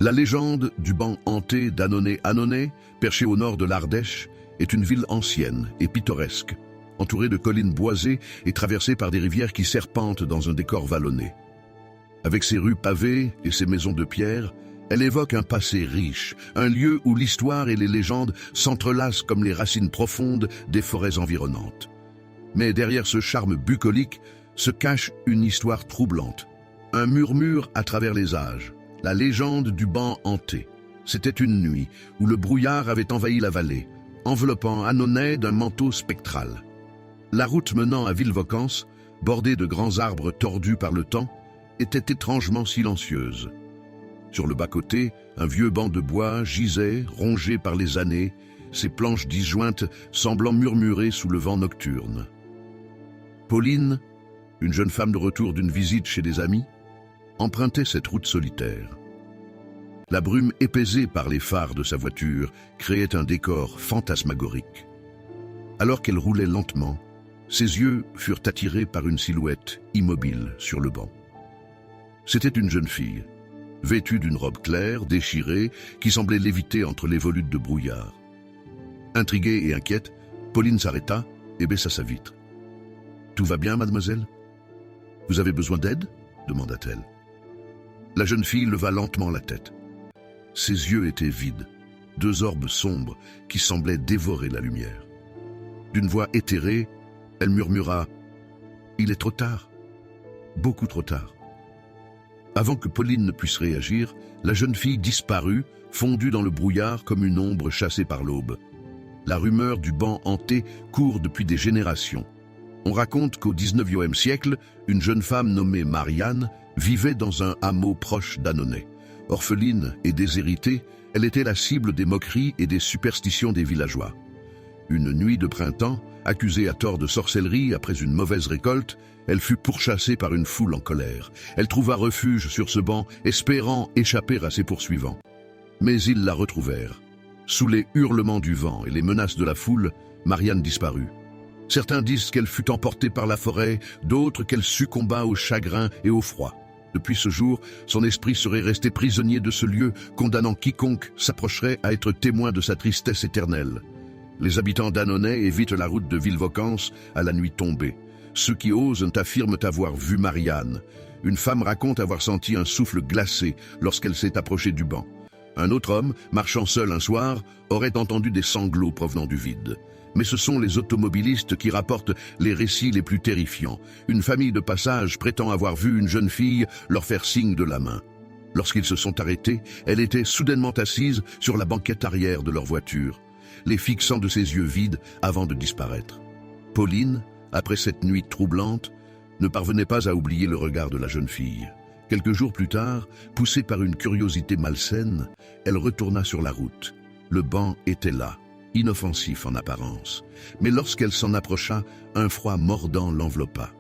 La légende du banc hanté d'Annonay, perché au nord de l'Ardèche, est une ville ancienne et pittoresque, entourée de collines boisées et traversée par des rivières qui serpentent dans un décor vallonné. Avec ses rues pavées et ses maisons de pierre, elle évoque un passé riche, un lieu où l'histoire et les légendes s'entrelacent comme les racines profondes des forêts environnantes. Mais derrière ce charme bucolique se cache une histoire troublante, un murmure à travers les âges. La légende du banc hanté. C'était une nuit où le brouillard avait envahi la vallée, enveloppant Annonay d'un manteau spectral. La route menant à Villevocance, bordée de grands arbres tordus par le temps, était étrangement silencieuse. Sur le bas-côté, un vieux banc de bois gisait, rongé par les années, ses planches disjointes semblant murmurer sous le vent nocturne. Pauline, une jeune femme de retour d'une visite chez des amis, empruntait cette route solitaire. La brume épaisée par les phares de sa voiture créait un décor fantasmagorique. Alors qu'elle roulait lentement, ses yeux furent attirés par une silhouette immobile sur le banc. C'était une jeune fille, vêtue d'une robe claire, déchirée, qui semblait léviter entre les volutes de brouillard. Intriguée et inquiète, Pauline s'arrêta et baissa sa vitre. « Tout va bien, mademoiselle ? Vous avez besoin d'aide ?» demanda-t-elle. La jeune fille leva lentement la tête. Ses yeux étaient vides, deux orbes sombres qui semblaient dévorer la lumière. D'une voix éthérée, elle murmura « Il est trop tard, beaucoup trop tard ». Avant que Pauline ne puisse réagir, la jeune fille disparut, fondue dans le brouillard comme une ombre chassée par l'aube. La rumeur du banc hanté court depuis des générations. On raconte qu'au XIXe siècle, une jeune femme nommée Marianne vivait dans un hameau proche d'Annonay. Orpheline et déshéritée, elle était la cible des moqueries et des superstitions des villageois. Une nuit de printemps, accusée à tort de sorcellerie après une mauvaise récolte, elle fut pourchassée par une foule en colère. Elle trouva refuge sur ce banc, espérant échapper à ses poursuivants. Mais ils la retrouvèrent. Sous les hurlements du vent et les menaces de la foule, Marianne disparut. Certains disent qu'elle fut emportée par la forêt, d'autres qu'elle succomba au chagrin et au froid. Depuis ce jour, son esprit serait resté prisonnier de ce lieu, condamnant quiconque s'approcherait à être témoin de sa tristesse éternelle. Les habitants d'Annonay évitent la route de Villevocance à la nuit tombée. Ceux qui osent affirment avoir vu Marianne. Une femme raconte avoir senti un souffle glacé lorsqu'elle s'est approchée du banc. Un autre homme, marchant seul un soir, aurait entendu des sanglots provenant du vide. Mais ce sont les automobilistes qui rapportent les récits les plus terrifiants. Une famille de passage prétend avoir vu une jeune fille leur faire signe de la main. Lorsqu'ils se sont arrêtés, elle était soudainement assise sur la banquette arrière de leur voiture, les fixant de ses yeux vides avant de disparaître. Pauline, après cette nuit troublante, ne parvenait pas à oublier le regard de la jeune fille. Quelques jours plus tard, poussée par une curiosité malsaine, elle retourna sur la route. Le banc était là, inoffensif en apparence, mais lorsqu'elle s'en approcha, un froid mordant l'enveloppa.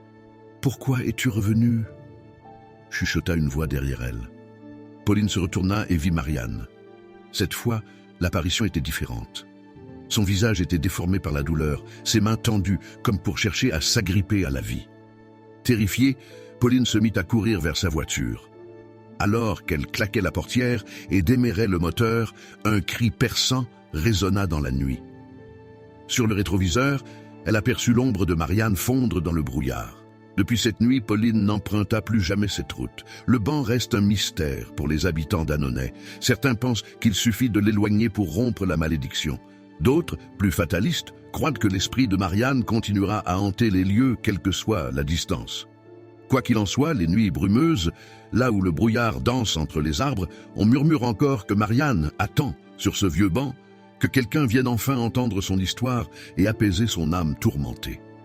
« Pourquoi es-tu revenue ?» chuchota une voix derrière elle. Pauline se retourna et vit Marianne. Cette fois, l'apparition était différente. Son visage était déformé par la douleur, ses mains tendues comme pour chercher à s'agripper à la vie. Terrifiée, Pauline se mit à courir vers sa voiture. Alors qu'elle claquait la portière et démarrait le moteur, un cri perçant résonna dans la nuit. Sur le rétroviseur, elle aperçut l'ombre de Marianne fondre dans le brouillard. Depuis cette nuit, Pauline n'emprunta plus jamais cette route. Le banc reste un mystère pour les habitants d'Annonay. Certains pensent qu'il suffit de l'éloigner pour rompre la malédiction. D'autres, plus fatalistes, croient que l'esprit de Marianne continuera à hanter les lieux quelle que soit la distance. Quoi qu'il en soit, les nuits brumeuses, là où le brouillard danse entre les arbres, on murmure encore que Marianne attend, sur ce vieux banc, que quelqu'un vienne enfin entendre son histoire et apaiser son âme tourmentée.